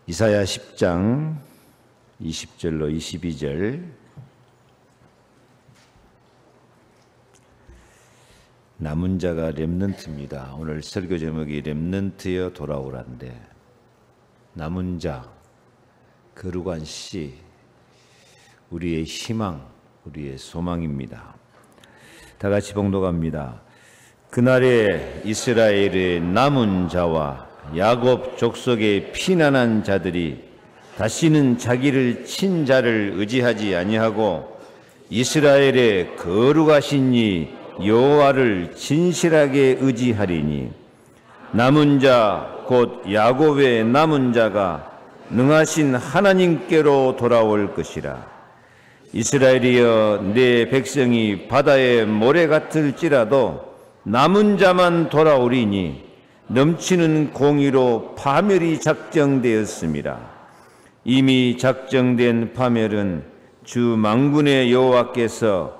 이사야 10장 20절로 22절. 남은 자가 렘넌트입니다. 오늘 설교 제목이 렘넌트여 돌아오란데, 남은 자, 거룩한 씨, 우리의 희망, 우리의 소망입니다. 다 같이 봉독합니다. 그날에 이스라엘의 남은 자와 야곱 족속의 피난한 자들이 다시는 자기를 친 자를 의지하지 아니하고 이스라엘의 거룩하신 이 여호와를 진실하게 의지하리니, 남은 자 곧 야곱의 남은 자가 능하신 하나님께로 돌아올 것이라. 이스라엘이여, 내 백성이 바다의 모래 같을지라도 남은 자만 돌아오리니 넘치는 공의로 파멸이 작정되었습니다. 이미 작정된 파멸은 주 만군의 여호와께서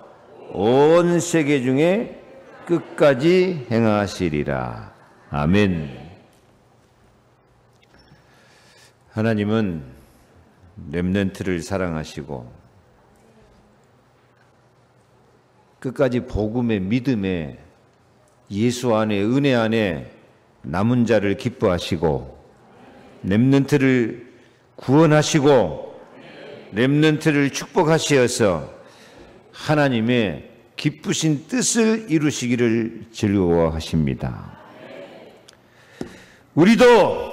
온 세계 중에 끝까지 행하시리라. 아멘. 하나님은 렘넌트를 사랑하시고 끝까지 복음의 믿음에 예수 안에 은혜 안에 남은 자를 기뻐하시고 렘넌트를 구원하시고 렘넌트를 축복하시어서 하나님의 기쁘신 뜻을 이루시기를 즐거워하십니다. 우리도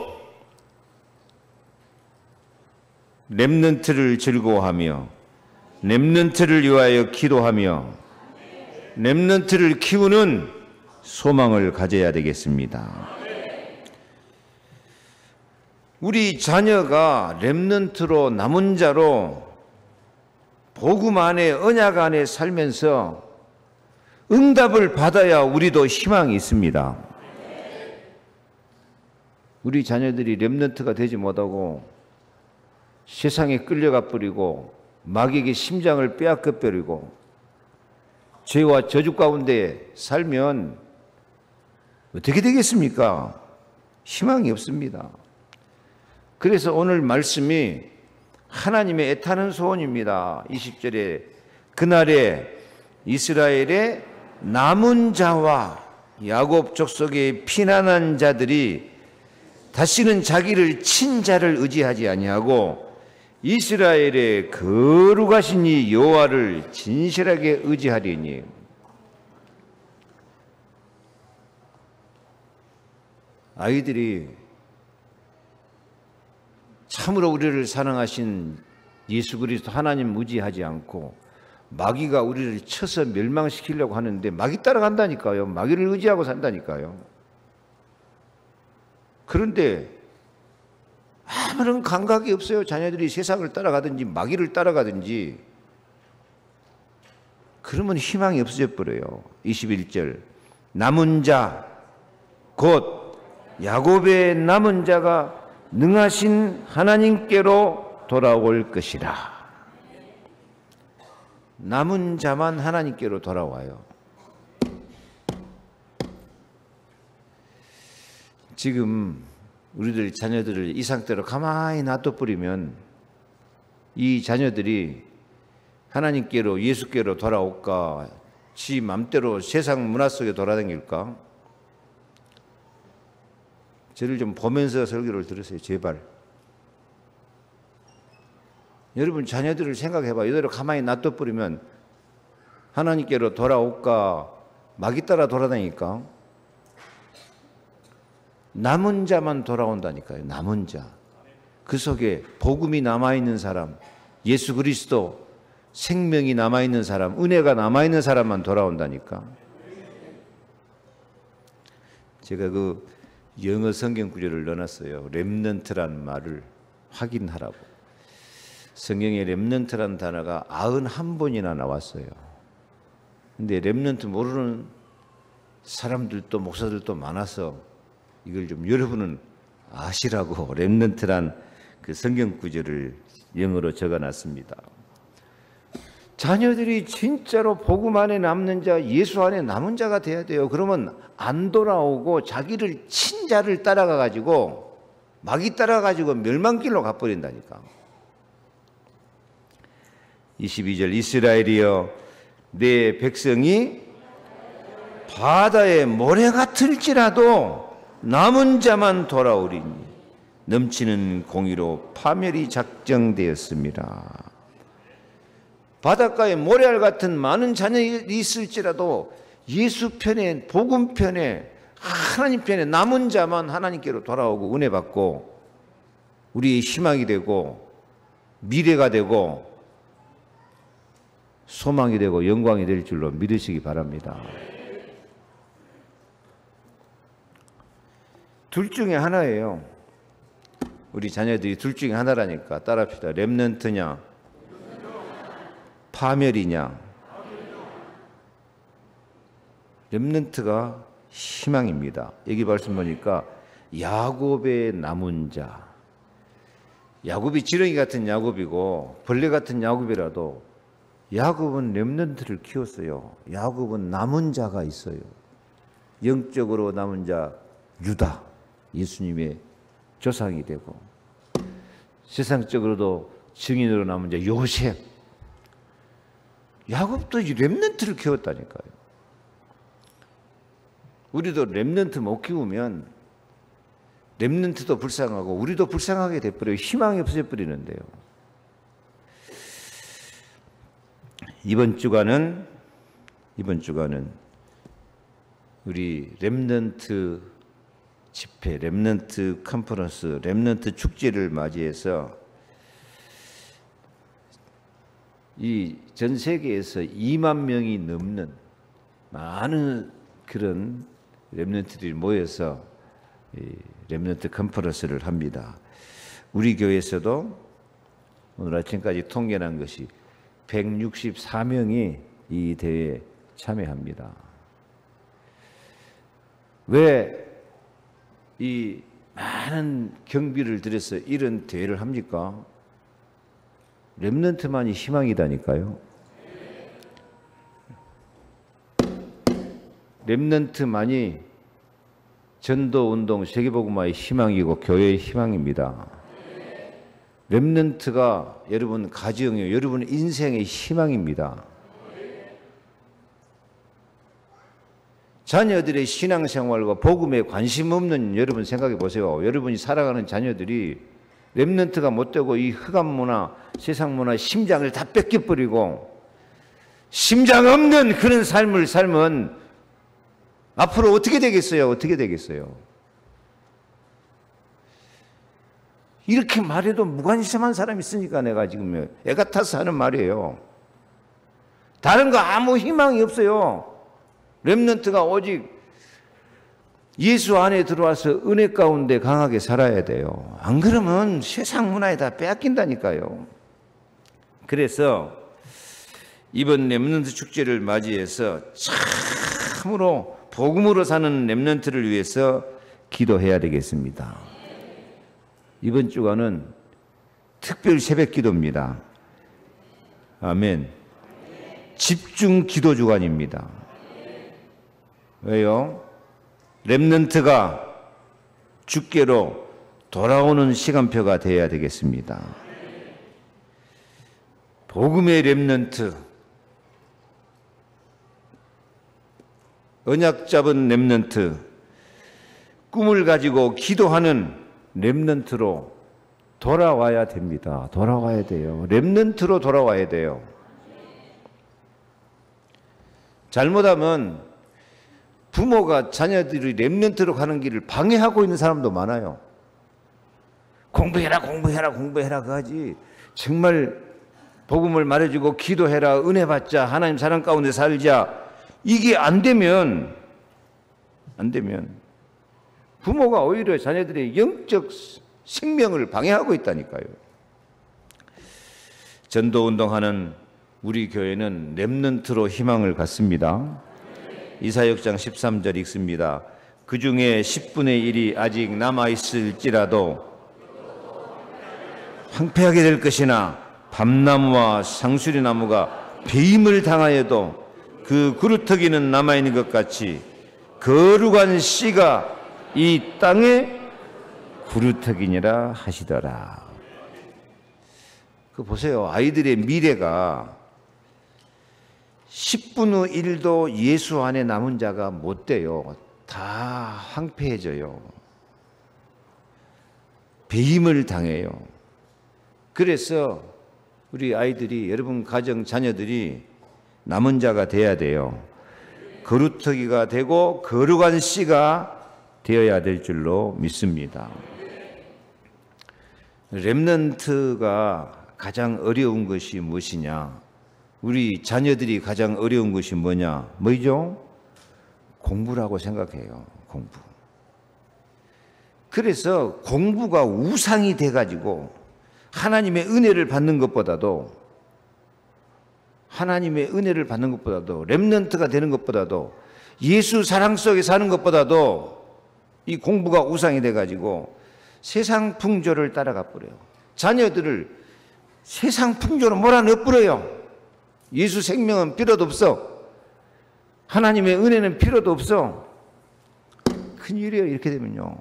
렘넌트를 즐거워하며 렘넌트를 위하여 기도하며 렘넌트를 키우는 소망을 가져야 되겠습니다. 우리 자녀가 렘넌트로 남은 자로 복음 안에 언약 안에 살면서 응답을 받아야 우리도 희망이 있습니다. 우리 자녀들이 렘넌트가 되지 못하고 세상에 끌려가 버리고 마귀에게 심장을 빼앗겨 버리고 죄와 저주 가운데 살면 어떻게 되겠습니까? 희망이 없습니다. 그래서 오늘 말씀이 하나님의 애타는 소원입니다. 20절에 그날에 이스라엘의 남은 자와 야곱 족속의 피난한 자들이 다시는 자기를 친 자를 의지하지 아니하고 이스라엘의 거룩하신 이 여호와를 진실하게 의지하리니, 아이들이 참으로 우리를 사랑하신 예수 그리스도 하나님 의지하지 않고 마귀가 우리를 쳐서 멸망시키려고 하는데 마귀 따라간다니까요. 마귀를 의지하고 산다니까요. 그런데 아무런 감각이 없어요. 자녀들이 세상을 따라가든지 마귀를 따라가든지. 그러면 희망이 없어져 버려요. 21절 남은 자 곧 야곱의 남은 자가 능하신 하나님께로 돌아올 것이라. 남은 자만 하나님께로 돌아와요. 지금 우리들 자녀들을 이 상태로 가만히 놔둬버리면 이 자녀들이 하나님께로 예수께로 돌아올까, 지 맘대로 세상 문화 속에 돌아다닐까? 저를 좀 보면서 설교를 들으세요. 제발. 여러분 자녀들을 생각해봐. 이대로 가만히 놔둬버리면 하나님께로 돌아올까, 마귀 따라 돌아다니까? 남은 자만 돌아온다니까요. 남은 자. 그 속에 복음이 남아있는 사람, 예수 그리스도 생명이 남아있는 사람, 은혜가 남아있는 사람만 돌아온다니까. 제가 그 영어 성경 구절을 넣어놨어요. 렘넌트란 말을 확인하라고. 성경에 렘넌트란 단어가 91번이나 나왔어요. 근데 렘넌트 모르는 사람들도 목사들도 많아서 이걸 좀 여러분은 아시라고 렘넌트란 그 성경 구절을 영어로 적어놨습니다. 자녀들이 진짜로 복음 안에 남는 자, 예수 안에 남은 자가 돼야 돼요. 그러면 안 돌아오고 자기를 친 자를 따라가 가지고 막이 따라가지고 멸망길로 가버린다니까. 22절 이스라엘이여 내 백성이 바다의 모래 같을지라도 남은 자만 돌아오리니 넘치는 공의로 파멸이 작정되었습니다. 바닷가에 모래알 같은 많은 자녀들이 있을지라도 예수 편에, 복음 편에, 하나님 편에 남은 자만 하나님께로 돌아오고 은혜 받고 우리의 희망이 되고 미래가 되고 소망이 되고 영광이 될 줄로 믿으시기 바랍니다. 둘 중에 하나예요. 우리 자녀들이 둘 중에 하나라니까 따라합시다. 렘넌트냐 파멸이냐. 렘넌트가 희망입니다. 여기 말씀 보니까 야곱의 남은 자. 야곱이 지렁이 같은 야곱이고 벌레 같은 야곱이라도 야곱은 렘넌트를 키웠어요. 야곱은 남은 자가 있어요. 영적으로 남은 자 유다, 예수님의 조상이 되고 세상적으로도 증인으로 남은 자 요셉. 야곱도 이 렘넌트를 키웠다니까요. 우리도 렘넌트 못 키우면 렘넌트도 불쌍하고 우리도 불쌍하게 돼버려요. 희망이 없어져버리는데요. 이번 주간은 우리 렘넌트 집회, 렘넌트 컨퍼런스, 렘넌트 축제를 맞이해서 이 전 세계에서 2만 명이 넘는 많은 그런 렘넌트들이 모여서 렘넌트 컨퍼런스를 합니다. 우리 교회에서도 오늘 아침까지 통계난 것이 164명이 이 대회에 참여합니다. 왜 이 많은 경비를 들여서 이런 대회를 합니까? 렘넌트만이 희망이다니까요. 렘넌트만이 전도운동 세계복음화의 희망이고 교회의 희망입니다. 렘넌트가 여러분 가정이요, 여러분 인생의 희망입니다. 자녀들의 신앙생활과 복음에 관심 없는 여러분 생각해 보세요. 여러분이 살아가는 자녀들이 렘넌트가 못되고 이 흑암 문화, 세상 문화, 심장을 다 뺏겨버리고 심장 없는 그런 삶을 살면 앞으로 어떻게 되겠어요? 어떻게 되겠어요? 이렇게 말해도 무관심한 사람이 있으니까 내가 지금 애 같아서 하는 말이에요. 다른 거 아무 희망이 없어요. 렘넌트가 오직 예수 안에 들어와서 은혜 가운데 강하게 살아야 돼요. 안 그러면 세상 문화에 다 빼앗긴다니까요. 그래서 이번 렘넌트 축제를 맞이해서 참으로 복음으로 사는 렘넌트를 위해서 기도해야 되겠습니다. 이번 주간은 특별 새벽 기도입니다. 아멘. 집중 기도 주간입니다. 왜요? 렘넌트가 주께로 돌아오는 시간표가 되어야 되겠습니다. 복음의 렘넌트, 언약 잡은 렘넌트, 꿈을 가지고 기도하는 렘넌트로 돌아와야 됩니다. 돌아와야 돼요. 렘넌트로 돌아와야 돼요. 잘못하면 부모가 자녀들이 렘넌트로 가는 길을 방해하고 있는 사람도 많아요. 공부해라 공부해라 공부해라 그하지 정말 복음을 말해주고 기도해라 은혜 받자 하나님 사랑 가운데 살자 이게 안 되면 부모가 오히려 자녀들의 영적 생명을 방해하고 있다니까요. 전도운동하는 우리 교회는 렘넌트로 희망을 갖습니다. 이사역장 13절 읽습니다. 그 중에 10분의 1이 아직 남아있을지라도 황폐하게 될 것이나 밤나무와 상수리나무가 배임을 당하여도 그 그루터기는 남아있는 것 같이 거룩한 씨가 이 땅에 구루터기니라 하시더라. 그 보세요. 아이들의 미래가 10분의 1도 예수 안에 남은 자가 못 돼요. 다 황폐해져요. 배임을 당해요. 그래서 우리 아이들이, 여러분 가정 자녀들이 남은 자가 돼야 돼요. 거루터기가 되고 거룩한 씨가 되어야 될 줄로 믿습니다. 렘넌트가 가장 어려운 것이 무엇이냐? 우리 자녀들이 가장 어려운 것이 뭐냐? 뭐죠? 공부라고 생각해요. 공부. 그래서 공부가 우상이 돼가지고 하나님의 은혜를 받는 것보다도, 렘넌트가 되는 것보다도, 예수 사랑 속에 사는 것보다도 이 공부가 우상이 돼가지고 세상 풍조를 따라가 버려요. 자녀들을 세상 풍조로 몰아넣어 버려요. 예수 생명은 필요도 없어. 하나님의 은혜는 필요도 없어. 큰일이에요. 이렇게 되면요.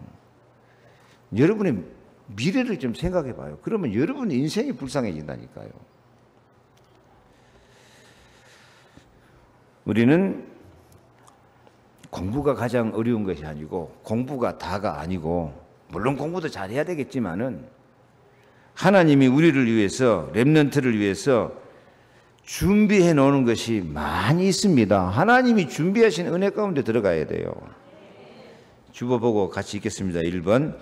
여러분의 미래를 좀 생각해 봐요. 그러면 여러분의 인생이 불쌍해진다니까요. 우리는 공부가 가장 어려운 것이 아니고, 공부가 다가 아니고, 물론 공부도 잘해야 되겠지만은 하나님이 우리를 위해서, 렘넌트를 위해서 준비해 놓는 것이 많이 있습니다. 하나님이 준비하신 은혜 가운데 들어가야 돼요. 주보 보고 같이 읽겠습니다. 1번.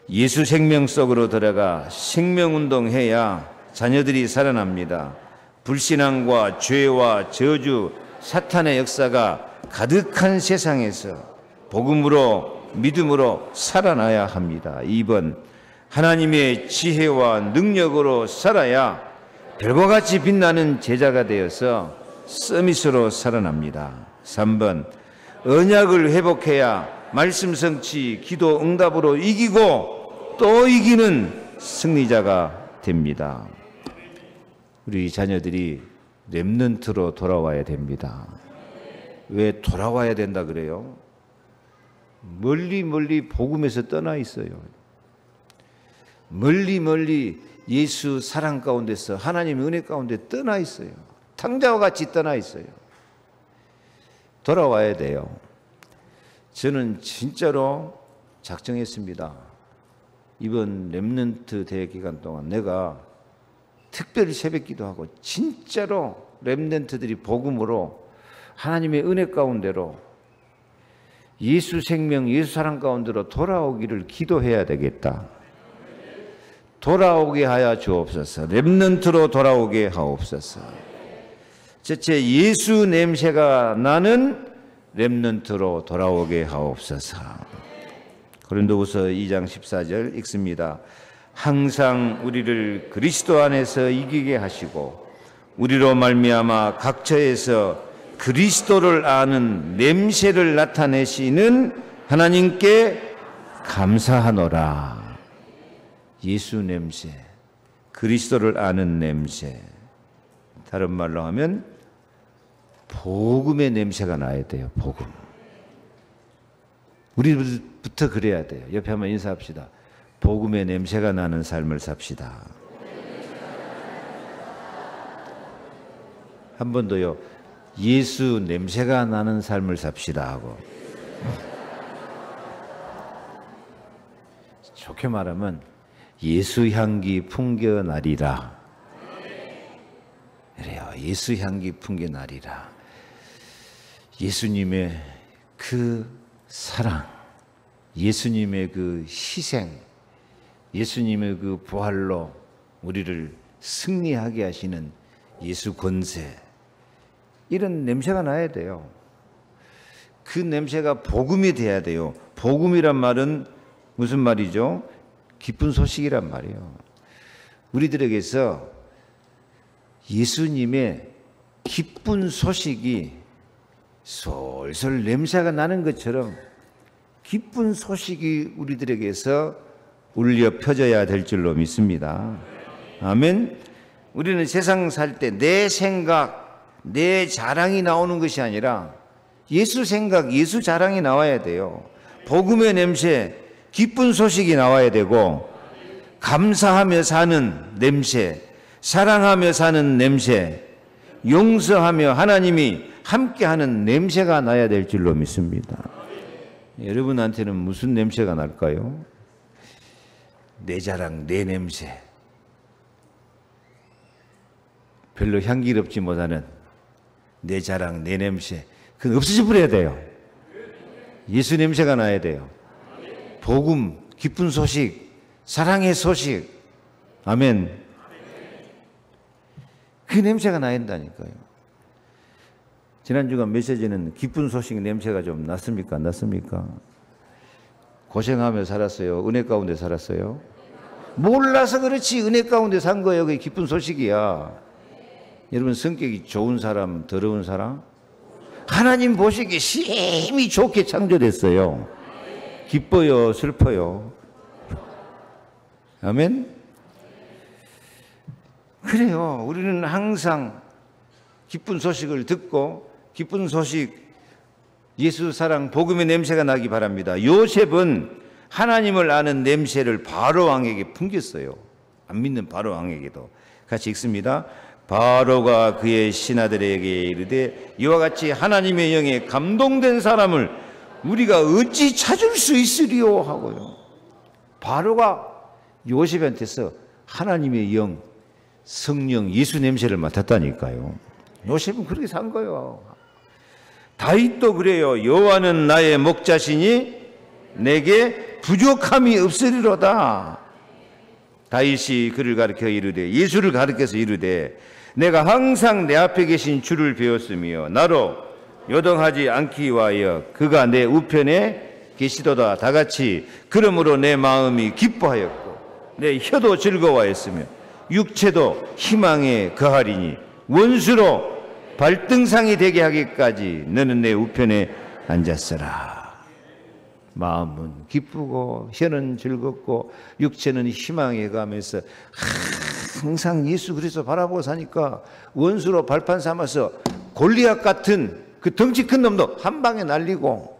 예수 생명 속으로 들어가 생명운동해야 자녀들이 살아납니다. 불신앙과 죄와 저주, 사탄의 역사가 가득한 세상에서 복음으로, 믿음으로 살아나야 합니다. 2번. 하나님의 지혜와 능력으로 살아야 별과 같이 빛나는 제자가 되어서 서밋으로 살아납니다. 3번. 언약을 회복해야 말씀 성취, 기도 응답으로 이기고 또 이기는 승리자가 됩니다. 우리 자녀들이 렘넌트로 돌아와야 됩니다. 왜 돌아와야 된다 그래요? 멀리 복음에서 떠나 있어요. 멀리 예수 사랑 가운데서, 하나님의 은혜 가운데 떠나 있어요. 탕자와 같이 떠나 있어요. 돌아와야 돼요. 저는 진짜로 작정했습니다. 이번 렘넌트 대회 기간 동안 내가 특별히 새벽 기도하고 진짜로 렘넌트들이 복음으로, 하나님의 은혜 가운데로, 예수 생명, 예수 사랑 가운데로 돌아오기를 기도해야 되겠다. 돌아오게 하여 주옵소서. 렘넌트로 돌아오게 하옵소서. 첫째, 예수 냄새가 나는 렘넌트로 돌아오게 하옵소서. 고린도후서 2장 14절 읽습니다. 항상 우리를 그리스도 안에서 이기게 하시고 우리로 말미암아 각처에서 그리스도를 아는 냄새를 나타내시는 하나님께 감사하노라. 예수 냄새, 그리스도를 아는 냄새. 다른 말로 하면 복음의 냄새가 나야 돼요. 복음. 우리부터 그래야 돼요. 옆에 한번 인사합시다. 복음의 냄새가 나는 삶을 삽시다. 한 번 더요. 예수 냄새가 나는 삶을 삽시다 하고. 좋게 말하면 예수 향기 풍겨나리라. 그래요. 예수 향기 풍겨나리라. 예수님의 그 사랑, 예수님의 그 희생, 예수님의 그 부활로 우리를 승리하게 하시는 예수 권세, 이런 냄새가 나야 돼요. 그 냄새가 복음이 돼야 돼요. 복음이란 말은 무슨 말이죠? 기쁜 소식이란 말이에요. 우리들에게서 예수님의 기쁜 소식이 솔솔 냄새가 나는 것처럼 기쁜 소식이 우리들에게서 울려 펴져야 될 줄로 믿습니다. 아멘. 우리는 세상 살 때 내 생각, 내 자랑이 나오는 것이 아니라 예수 생각, 예수 자랑이 나와야 돼요. 복음의 냄새, 기쁜 소식이 나와야 되고, 감사하며 사는 냄새, 사랑하며 사는 냄새, 용서하며 하나님이 함께하는 냄새가 나야 될 줄로 믿습니다. 여러분한테는 무슨 냄새가 날까요? 내 자랑, 내 냄새. 별로 향기롭지 못하는 내 자랑, 내 냄새. 그건 없어져 버려야 돼요. 예수 냄새가 나야 돼요. 복음, 기쁜 소식, 사랑의 소식. 아멘. 그 냄새가 나야 된다니까요. 지난주간 메시지는 기쁜 소식 냄새가 좀 났습니까? 안 났습니까? 고생하며 살았어요? 은혜 가운데 살았어요? 몰라서 그렇지 은혜 가운데 산 거예요. 그게 기쁜 소식이야. 여러분 성격이 좋은 사람, 더러운 사람? 하나님 보시기에 심히 좋게 창조됐어요. 기뻐요, 슬퍼요? 아멘? 그래요. 우리는 항상 기쁜 소식을 듣고 기쁜 소식, 예수 사랑, 복음의 냄새가 나기 바랍니다. 요셉은 하나님을 아는 냄새를 바로 왕에게 풍겼어요. 안 믿는 바로 왕에게도. 같이 읽습니다. 바로가 그의 신하들에게 이르되 이와 같이 하나님의 영에 감동된 사람을 우리가 어찌 찾을 수 있으리요 하고요. 바로가 요셉한테서 하나님의 영, 성령, 예수 냄새를 맡았다니까요. 요셉은 그렇게 산 거예요. 다윗도 그래요. 여호와는 나의 목자시니 내게 부족함이 없으리로다. 다윗이 그를 가르쳐 이르되, 예수를 가르쳐서 이르되 내가 항상 내 앞에 계신 주를 배웠으며 나로 요동하지 않기 위하여 그가 내 우편에 계시도다. 다같이 그러므로 내 마음이 기뻐하였고 내 혀도 즐거워하였으며 육체도 희망에 거하리니 원수로 발등상이 되게 하기까지 너는 내 우편에 앉았으라. 마음은 기쁘고 혀는 즐겁고 육체는 희망에 가면서 항상 예수 그리스도 바라보고 사니까 원수로 발판 삼아서 골리앗 같은 그 덩치 큰 놈도 한 방에 날리고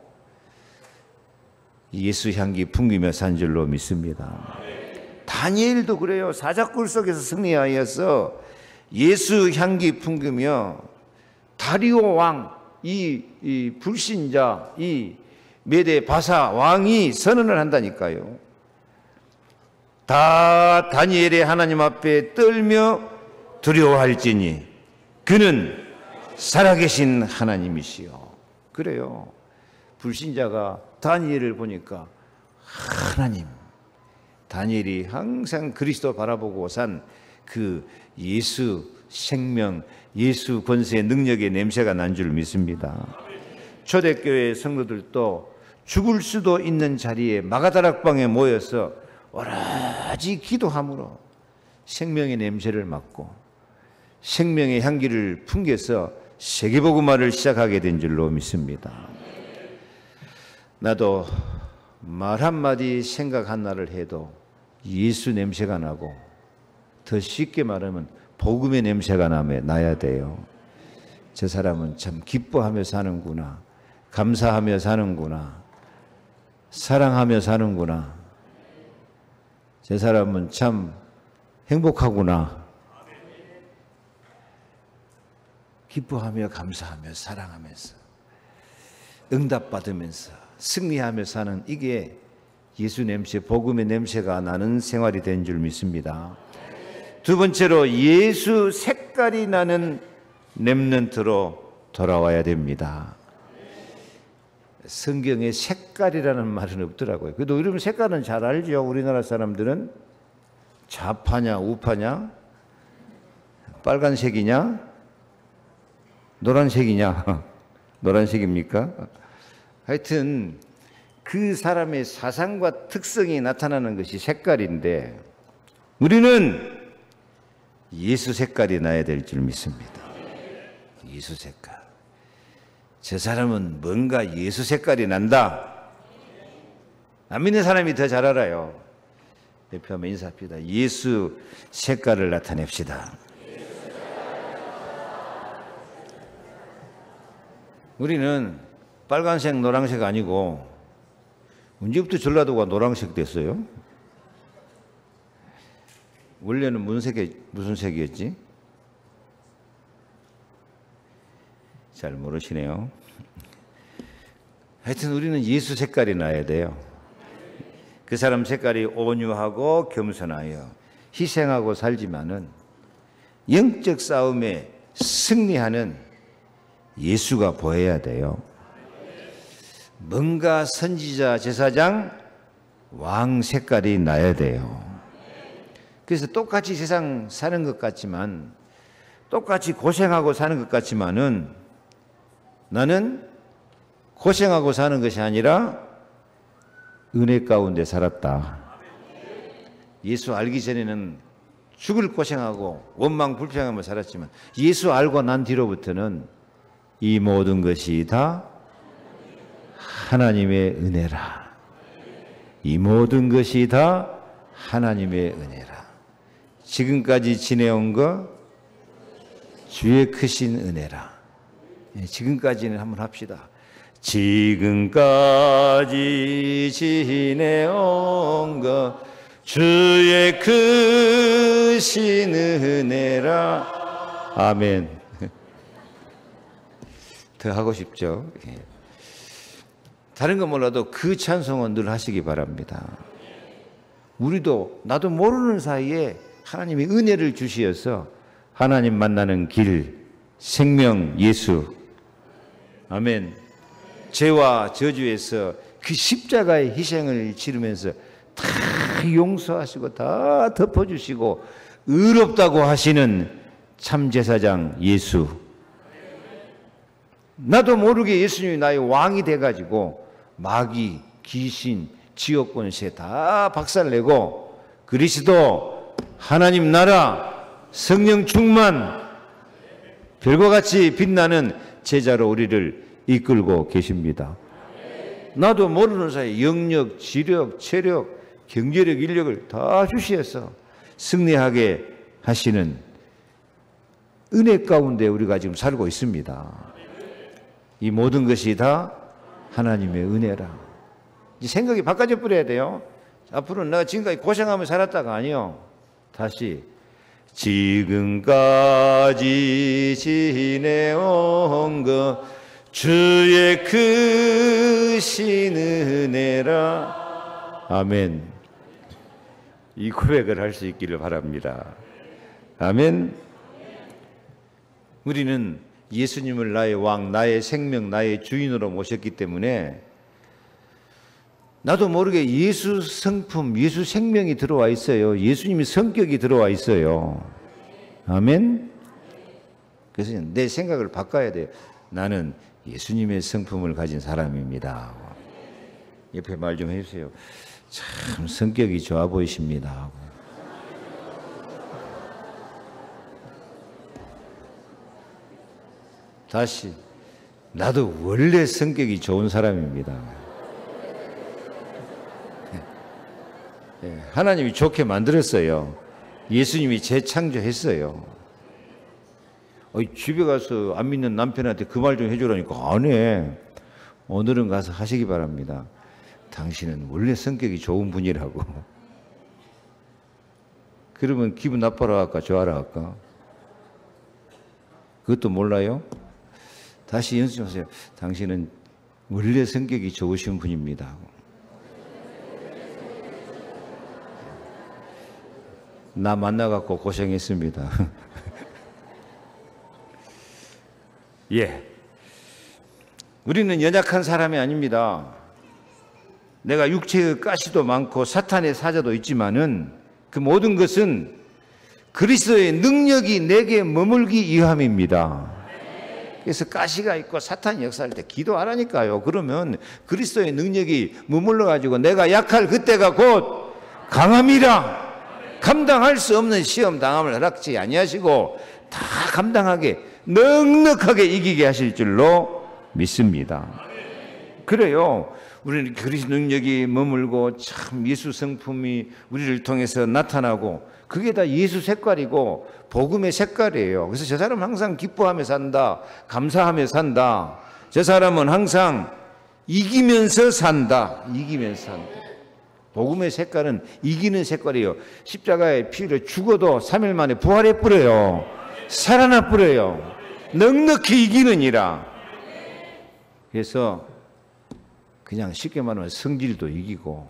예수 향기 풍기며 산 줄로 믿습니다. 다니엘도 그래요. 사자굴 속에서 승리하여서 예수 향기 풍기며 다리오 왕, 이 불신자, 이 메대 바사 왕이 선언을 한다니까요. 다 다니엘의 하나님 앞에 떨며 두려워할지니 그는 살아계신 하나님이시요. 그래요. 불신자가 다니엘을 보니까 하나님, 다니엘이 항상 그리스도 바라보고 산 그 예수 생명, 예수 권세의 능력의 냄새가 난 줄 믿습니다. 초대교회 성도들도 죽을 수도 있는 자리에 마가다락방에 모여서 오로지 기도함으로 생명의 냄새를 맡고 생명의 향기를 풍겨서 세계복음화를 시작하게 된 줄로 믿습니다. 나도 말 한마디 생각 하나를 해도 예수 냄새가 나고 더 쉽게 말하면 복음의 냄새가 나야 돼요. 저 사람은 참 기뻐하며 사는구나, 감사하며 사는구나, 사랑하며 사는구나, 저 사람은 참 행복하구나. 기뻐하며 감사하며 사랑하면서 응답받으면서 승리하며 사는 이게 예수 냄새, 복음의 냄새가 나는 생활이 된 줄 믿습니다. 두 번째로 예수 색깔이 나는 렘넌트로 돌아와야 됩니다. 성경에 색깔이라는 말은 없더라고요. 그래도 여러분 색깔은 잘 알죠. 우리나라 사람들은 좌파냐 우파냐, 빨간색이냐 노란색이냐, 노란색입니까? 하여튼 그 사람의 사상과 특성이 나타나는 것이 색깔인데 우리는 예수 색깔이 나야 될 줄 믿습니다. 예수 색깔. 저 사람은 뭔가 예수 색깔이 난다. 안 믿는 사람이 더 잘 알아요. 대표하면 인사합시다. 예수 색깔을 나타냅시다. 우리는 빨간색, 노란색 아니고 언제부터 전라도가 노란색 됐어요? 원래는 무슨 색이었지? 잘 모르시네요. 하여튼 우리는 예수 색깔이 나야 돼요. 그 사람 색깔이 온유하고 겸손하여 희생하고 살지만은 영적 싸움에 승리하는 예수가 보여야 돼요. 뭔가 선지자, 제사장, 왕 색깔이 나야 돼요. 그래서 똑같이 세상 사는 것 같지만, 똑같이 고생하고 사는 것 같지만은 나는 고생하고 사는 것이 아니라 은혜 가운데 살았다. 예수 알기 전에는 죽을 고생하고 원망 불평하며 살았지만 예수 알고 난 뒤로부터는 이 모든 것이 다 하나님의 은혜라. 이 모든 것이 다 하나님의 은혜라. 지금까지 지내온 것 주의 크신 은혜라. 지금까지는 한번 합시다. 지금까지 지내온 것 주의 크신 은혜라. 아멘. 더 하고 싶죠? 다른 건 몰라도 그 찬송은 늘 하시기 바랍니다. 우리도 나도 모르는 사이에 하나님이 은혜를 주시어서 하나님 만나는 길, 생명 예수. 아멘. 죄와 저주에서 그 십자가의 희생을 치르면서 다 용서하시고 다 덮어주시고 의롭다고 하시는 참제사장 예수. 나도 모르게 예수님이 나의 왕이 돼가지고 마귀, 귀신, 지옥 권세 다 박살내고 그리스도, 하나님 나라, 성령 충만, 별과 같이 빛나는 제자로 우리를 이끌고 계십니다. 나도 모르는 사이에 영력, 지력, 체력, 경제력, 인력을 다 주시어서 승리하게 하시는 은혜 가운데 우리가 지금 살고 있습니다. 이 모든 것이 다 하나님의 은혜라. 이제 생각이 바꿔져 버려야 돼요. 앞으로는 내가 지금까지 고생하며 살았다가 아니요. 다시 지금까지 지내온 것 주의 크신 은혜라. 아멘. 이 고백을 할 수 있기를 바랍니다. 아멘. 우리는 예수님을 나의 왕, 나의 생명, 나의 주인으로 모셨기 때문에 나도 모르게 예수 성품, 예수 생명이 들어와 있어요. 예수님의 성격이 들어와 있어요. 아멘. 그래서 내 생각을 바꿔야 돼요. 나는 예수님의 성품을 가진 사람입니다. 옆에 말 좀 해주세요. 참 성격이 좋아 보이십니다. 다시 나도 원래 성격이 좋은 사람입니다. 하나님이 좋게 만들었어요. 예수님이 재창조했어요. 집에 가서 안 믿는 남편한테 그 말 좀 해주라니까 안 해. 오늘은 가서 하시기 바랍니다. 당신은 원래 성격이 좋은 분이라고. 그러면 기분 나빠라 할까 좋아라 할까? 그것도 몰라요? 다시 연습하세요. 당신은 원래 성격이 좋으신 분입니다. 나 만나갖고 고생했습니다. 예. 우리는 연약한 사람이 아닙니다. 내가 육체의 가시도 많고 사탄의 사자도 있지만은 그 모든 것은 그리스도의 능력이 내게 머물기 위함입니다. 그래서 가시가 있고 사탄이 역사할 때 기도 안 하니까요. 그러면 그리스도의 능력이 머물러 가지고 내가 약할 그때가 곧 강함이라. 감당할 수 없는 시험 당함을 허락지 아니하시고 다 감당하게 넉넉하게 이기게 하실 줄로 믿습니다. 그래요. 우리는 그리스도 능력이 머물고 참 예수 성품이 우리를 통해서 나타나고 그게 다 예수 색깔이고 복음의 색깔이에요. 그래서 저 사람은 항상 기뻐하며 산다. 감사하며 산다. 저 사람은 항상 이기면서 산다. 이기면서 산다. 복음의 색깔은 이기는 색깔이에요. 십자가의 피를 죽어도 3일 만에 부활해 버려요. 살아나 버려요. 넉넉히 이기느니라. 그래서 그냥 쉽게 말하면 성질도 이기고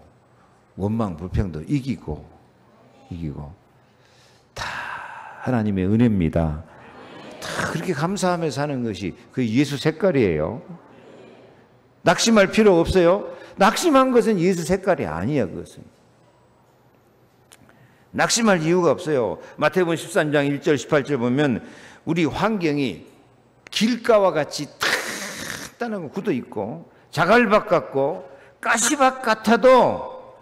원망 불평도 이기고 다 하나님의 은혜입니다. 다 그렇게 감사하며 사는 것이 그 예수 색깔이에요. 낙심할 필요 없어요. 낙심한 것은 예수 색깔이 아니야. 그것은 낙심할 이유가 없어요. 마태복음 13장 1절 18절 보면 우리 환경이 길가와 같이 탄탄하고 굳어 있고 자갈밭 같고 가시밭 같아도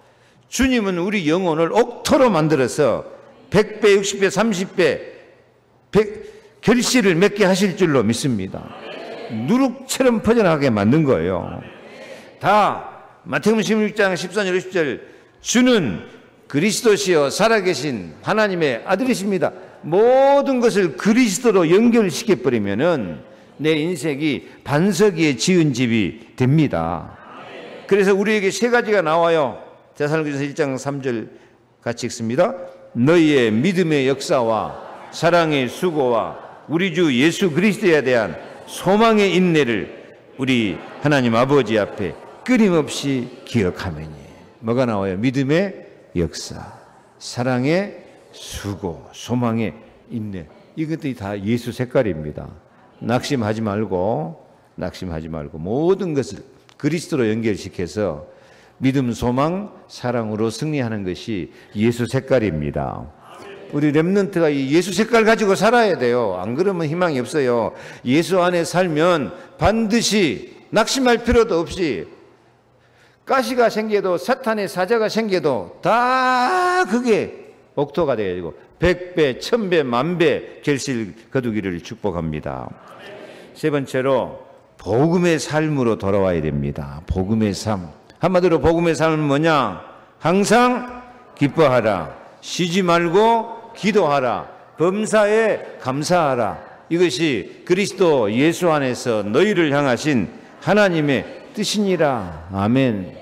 주님은 우리 영혼을 옥토로 만들어서 100배, 60배, 30배 결실을 맺게 하실 줄로 믿습니다. 누룩처럼 퍼져나가게 만든 거예요. 다 마태복음 16장 14절 20절 주는 그리스도시요 살아계신 하나님의 아들이십니다. 모든 것을 그리스도로 연결시켜버리면은 내 인생이 반석 위에 지은 집이 됩니다. 그래서 우리에게 세 가지가 나와요. 데살로니가서 1장 3절 같이 읽습니다. 너희의 믿음의 역사와 사랑의 수고와 우리 주 예수 그리스도에 대한 소망의 인내를 우리 하나님 아버지 앞에 끊임없이 기억하매니. 뭐가 나와요? 믿음의 역사, 사랑의 수고, 소망의 인내. 이것들이 다 예수 색깔입니다. 낙심하지 말고 모든 것을 그리스도로 연결시켜서 믿음, 소망, 사랑으로 승리하는 것이 예수 색깔입니다. 우리 렘넌트가 이 예수 색깔 가지고 살아야 돼요. 안 그러면 희망이 없어요. 예수 안에 살면 반드시 낙심할 필요도 없이 가시가 생겨도 사탄의 사자가 생겨도 다 그게 옥토가 되어지고 100배, 1000배, 10,000배 결실 거두기를 축복합니다. 세 번째로 복음의 삶으로 돌아와야 됩니다. 복음의 삶. 한마디로 복음의 삶은 뭐냐? 항상 기뻐하라. 쉬지 말고 기도하라. 범사에 감사하라. 이것이 그리스도 예수 안에서 너희를 향하신 하나님의 뜻이니라. 아멘.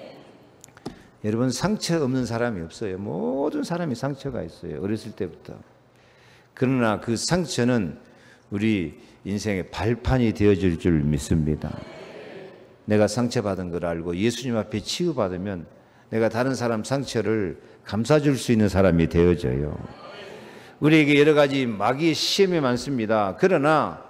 여러분, 상처 없는 사람이 없어요. 모든 사람이 상처가 있어요. 어렸을 때부터. 그러나 그 상처는 우리 인생의 발판이 되어줄 줄 믿습니다. 내가 상처받은 걸 알고 예수님 앞에 치유받으면 내가 다른 사람 상처를 감싸줄 수 있는 사람이 되어져요. 우리에게 여러 가지 마귀의 시험이 많습니다. 그러나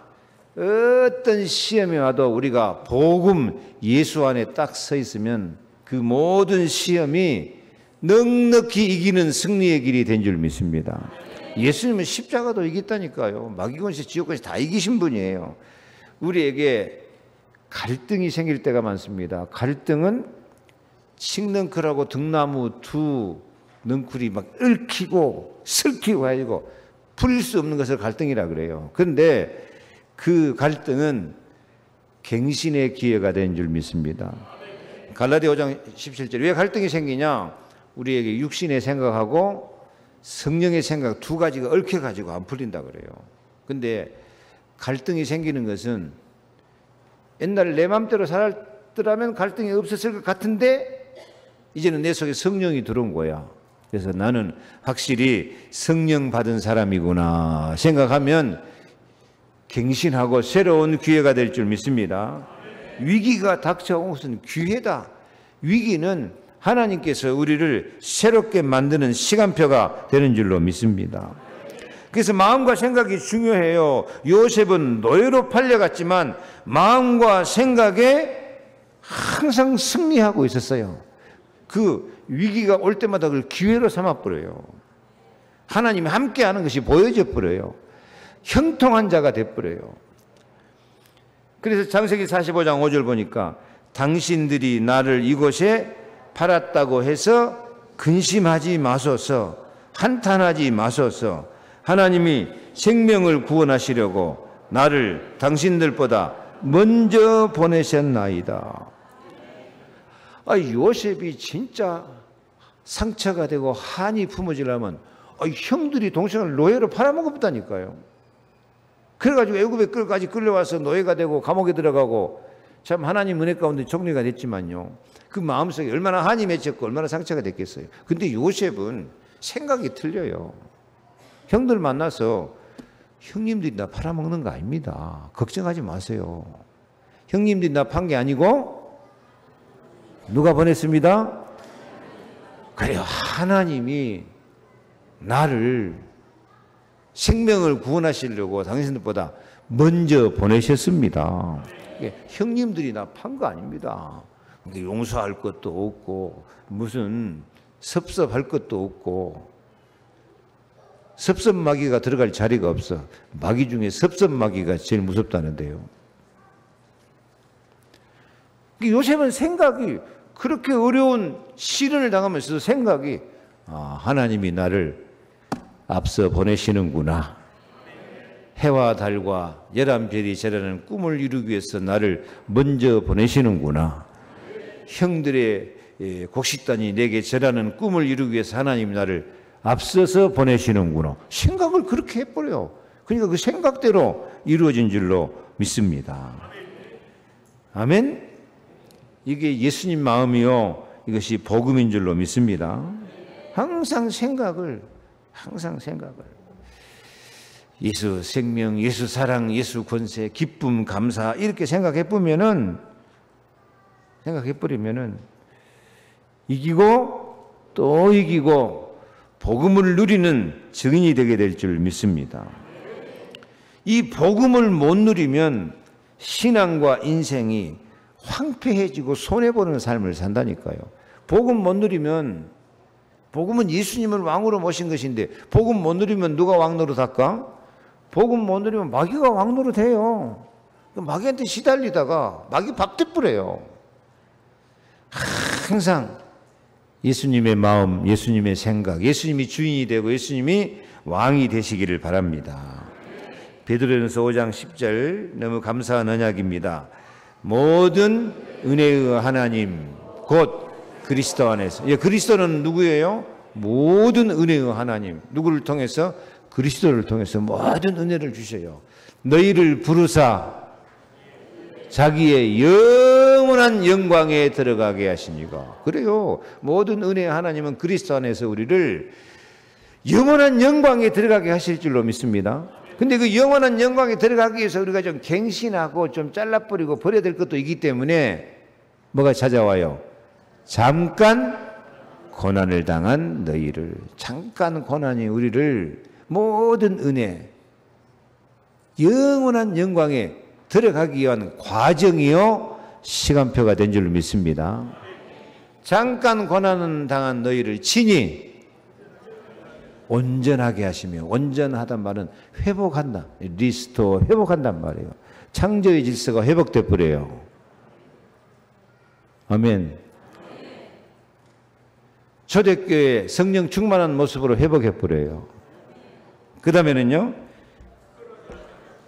어떤 시험이 와도 우리가 복음 예수 안에 딱 서 있으면 그 모든 시험이 넉넉히 이기는 승리의 길이 된 줄 믿습니다. 예수님은 십자가도 이겼다니까요. 마귀권세, 지옥권세 다 이기신 분이에요. 우리에게 갈등이 생길 때가 많습니다. 갈등은 칡넝쿨하고 등나무 두 넝쿨이 막 얽히고 슬키고 해가지고 풀릴 수 없는 것을 갈등이라 그래요. 그런데 그 갈등은 갱신의 기회가 된 줄 믿습니다. 갈라디아 5장 17절 왜 갈등이 생기냐? 우리에게 육신의 생각하고 성령의 생각 두 가지가 얽혀가지고 안 풀린다 그래요. 근데 갈등이 생기는 것은 옛날에 내 맘대로 살았더라면 갈등이 없었을 것 같은데 이제는 내 속에 성령이 들어온 거야. 그래서 나는 확실히 성령 받은 사람이구나 생각하면 갱신하고 새로운 기회가 될 줄 믿습니다. 위기가 닥쳐온 것은 기회다. 위기는 하나님께서 우리를 새롭게 만드는 시간표가 되는 줄로 믿습니다. 그래서 마음과 생각이 중요해요. 요셉은 노예로 팔려갔지만 마음과 생각에 항상 승리하고 있었어요. 그 위기가 올 때마다 그걸 기회로 삼아버려요. 하나님이 함께하는 것이 보여져 버려요. 형통한 자가 돼버려요. 그래서 창세기 45장 5절 보니까 당신들이 나를 이곳에 팔았다고 해서 근심하지 마소서, 한탄하지 마소서. 하나님이 생명을 구원하시려고 나를 당신들보다 먼저 보내셨나이다. 요셉이 진짜 상처가 되고 한이 품어지려면 형들이 동생을 노예로 팔아먹었다니까요. 그래가지고 애굽에 끌려와서 노예가 되고 감옥에 들어가고 참 하나님 은혜 가운데 종료가 됐지만요. 그 마음속에 얼마나 한이 맺혔고 얼마나 상처가 됐겠어요. 근데 요셉은 생각이 틀려요. 형들 만나서 형님들이 나 팔아먹는 거 아닙니다. 걱정하지 마세요. 형님들이 나 판 게 아니고 누가 보냈습니다? 그래요. 하나님이 나를 생명을 구원하시려고 당신들보다 먼저 보내셨습니다. 형님들이 나 판 거 아닙니다. 용서할 것도 없고 무슨 섭섭할 것도 없고 섭섭마귀가 들어갈 자리가 없어. 마귀 중에 섭섭마귀가 제일 무섭다는데요. 요셉은 생각이 그렇게 어려운 시련을 당하면서도 생각이 하나님이 나를 앞서 보내시는구나. 해와 달과 열한별이 제라는 꿈을 이루기 위해서 나를 먼저 보내시는구나. 형들의 곡식단이 내게 제라는 꿈을 이루기 위해서 하나님이 나를 앞서서 보내시는구나. 생각을 그렇게 해버려요. 그러니까 그 생각대로 이루어진 줄로 믿습니다. 아멘? 이게 예수님 마음이요. 이것이 복음인 줄로 믿습니다. 항상 생각을 예수 생명, 예수 사랑, 예수 권세, 기쁨, 감사 이렇게 생각해버리면은 이기고 또 이기고 복음을 누리는 증인이 되게 될 줄 믿습니다. 이 복음을 못 누리면 신앙과 인생이 황폐해지고 손해보는 삶을 산다니까요. 복음 못 누리면, 복음은 예수님을 왕으로 모신 것인데 복음 못 누리면 누가 왕 노릇할까? 복음 못 누리면 마귀가 왕 노릇해요. 마귀한테 시달리다가 마귀 밥대 뿌려요. 항상 예수님의 마음, 예수님의 생각, 예수님이 주인이 되고 예수님이 왕이 되시기를 바랍니다. 베드로전서 5장 10절 너무 감사한 언약입니다. 모든 은혜의 하나님 곧 그리스도 안에서. 그리스도는 누구예요? 모든 은혜의 하나님. 누구를 통해서? 그리스도를 통해서 모든 은혜를 주셔요. 너희를 부르사 자기의 영원한 영광에 들어가게 하시니가. 그래요. 모든 은혜의 하나님은 그리스도 안에서 우리를 영원한 영광에 들어가게 하실 줄로 믿습니다. 근데 그 영원한 영광에 들어가기 위해서 우리가 좀 갱신하고 좀 잘라버리고 버려야 될 것도 있기 때문에 뭐가 찾아와요? 잠깐 고난을 당한 너희를. 잠깐 고난이 우리를 모든 은혜, 영원한 영광에 들어가기 위한 과정이요 시간표가 된 줄 믿습니다. 잠깐 고난을 당한 너희를 친히 온전하게 하시며, 온전하단 말은 회복한다. 리스토어, 회복한단 말이에요. 창조의 질서가 회복돼 버려요. 아멘. 초대교회 성령 충만한 모습으로 회복해 버려요. 그 다음에는요,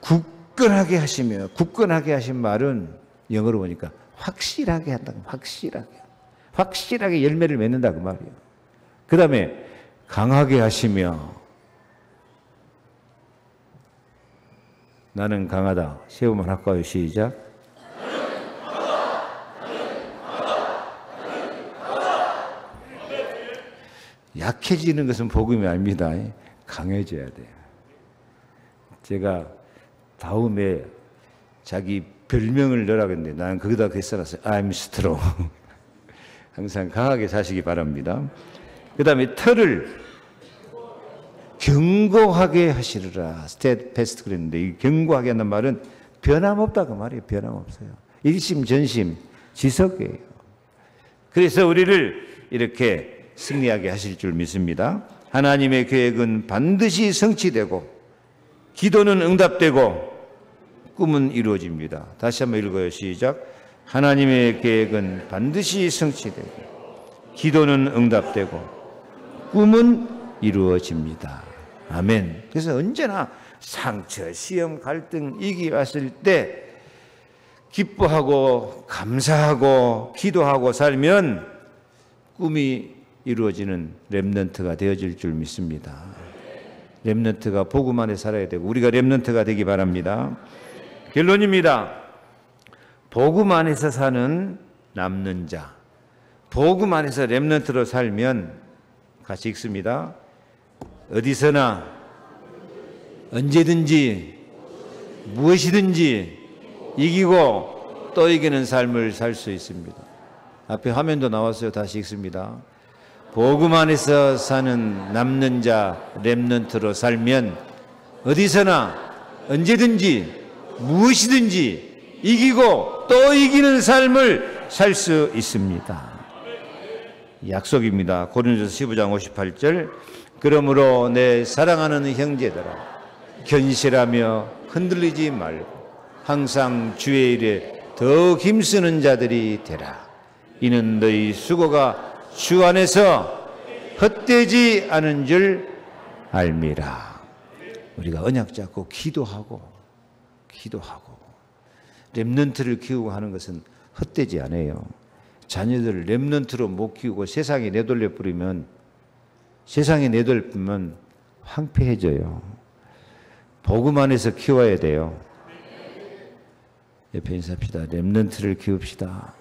굳건하게 하시며, 굳건하게 하신 말은 영어로 보니까 확실하게 한다. 확실하게 열매를 맺는다 그 말이에요. 그 다음에 강하게 하시며, 나는 강하다. 세 번만 할까요? 시작. 약해지는 것은 복음이 아닙니다. 강해져야 돼요. 제가 다음에 자기 별명을 넣으라고 했는데 나는 거기다 써놨어요. I'm strong. 항상 강하게 사시기 바랍니다. 그 다음에 털을 견고하게 하시리라. steadfast 그랬는데 이 견고하게 한다는 말은 변함없다 그 말이에요. 변함없어요. 일심전심 지석이에요. 그래서 우리를 이렇게 승리하게 하실 줄 믿습니다. 하나님의 계획은 반드시 성취되고 기도는 응답되고 꿈은 이루어집니다. 다시 한번 읽어요. 시작. 하나님의 계획은 반드시 성취되고 기도는 응답되고 꿈은 이루어집니다. 아멘. 그래서 언제나 상처, 시험, 갈등, 위기 왔을 때 기뻐하고 감사하고 기도하고 살면 꿈이 이루어지는 렘넌트가 되어질 줄 믿습니다. 렘넌트가 복음 안에 살아야 되고 우리가 렘넌트가 되기 바랍니다. 결론입니다. 복음 안에서 사는 남는 자. 복음 안에서 렘넌트로 살면 같이 읽습니다. 어디서나 언제든지 무엇이든지 이기고 또 이기는 삶을 살 수 있습니다. 앞에 화면도 나왔어요. 다시 읽습니다. 복음 안에서 사는 남는 자 렘넌트로 살면 어디서나 언제든지 무엇이든지 이기고 또 이기는 삶을 살 수 있습니다. 약속입니다. 고린도서 15장 58절 그러므로 내 사랑하는 형제들아 견실하며 흔들리지 말고 항상 주의 일에 더욱 힘쓰는 자들이 되라. 이는 너희 수고가 주 안에서 헛되지 않은 줄 알미라. 우리가 언약 잡고 기도하고 렘넌트를 키우고 하는 것은 헛되지 않아요. 자녀들을 렘넌트로 못 키우고 세상에 내돌려 뿌리면 황폐해져요. 복음 안에서 키워야 돼요. 옆에 인사합시다. 렘넌트를 키웁시다.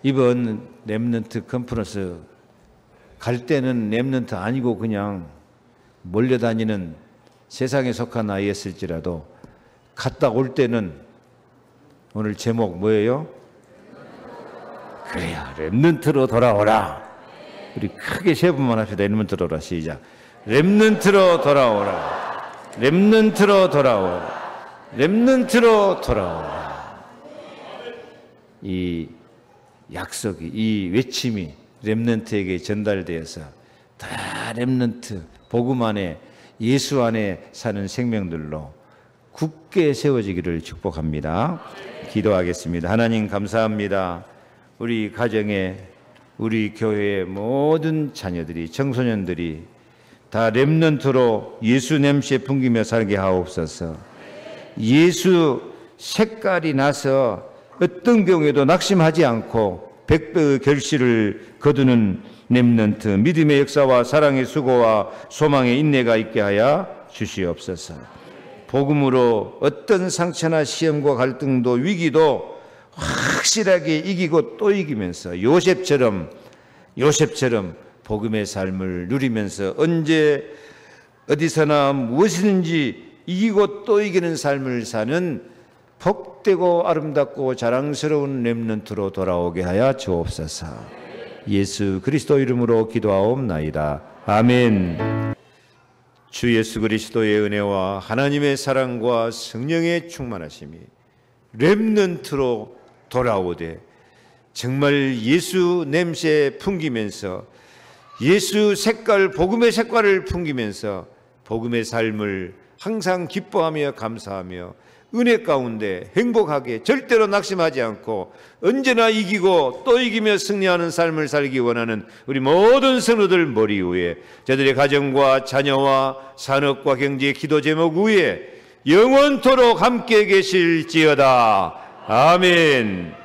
이번 렘넌트 컨퍼런스 갈 때는 렘넌트 아니고 그냥 몰려다니는 세상에 속한 아이였을지라도 갔다 올 때는 오늘 제목 뭐예요? 그래야 렘넌트로 돌아오라. 우리 크게 세 번만 합시다. 렘넌트로 돌아오라. 시작. 렘넌트로 돌아오라. 렘넌트로 돌아오라. 렘넌트로 돌아오라. 이 약속이, 이 외침이 렘넌트에게 전달되어서 다 렘넌트, 복음 안에 예수 안에 사는 생명들로 굳게 세워지기를 축복합니다. 기도하겠습니다. 하나님 감사합니다. 우리 가정에, 우리 교회의 모든 자녀들이, 청소년들이 다 렘넌트로 예수 냄새 풍기며 살게 하옵소서. 예수 색깔이 나서 어떤 경우에도 낙심하지 않고 백배의 결실을 거두는 렘넌트, 믿음의 역사와 사랑의 수고와 소망의 인내가 있게 하여 주시옵소서. 복음으로 어떤 상처나 시험과 갈등도 위기도 확실하게 이기고 또 이기면서 요셉처럼 복음의 삶을 누리면서 언제 어디서나 무엇이든지 이기고 또 이기는 삶을 사는 복되고 아름답고 자랑스러운 렘넌트로 돌아오게 하여 주옵소서. 예수 그리스도 이름으로 기도하옵나이다. 아멘. 주 예수 그리스도의 은혜와 하나님의 사랑과 성령의 충만하심이 렘넌트로 돌아오되 정말 예수 냄새 풍기면서 예수 색깔, 복음의 색깔을 풍기면서 복음의 삶을 항상 기뻐하며 감사하며 은혜 가운데 행복하게 절대로 낙심하지 않고 언제나 이기고 또 이기며 승리하는 삶을 살기 원하는 우리 모든 성도들 머리 위에 저들의 가정과 자녀와 산업과 경제 기도 제목 위에 영원토록 함께 계실지어다. 아멘.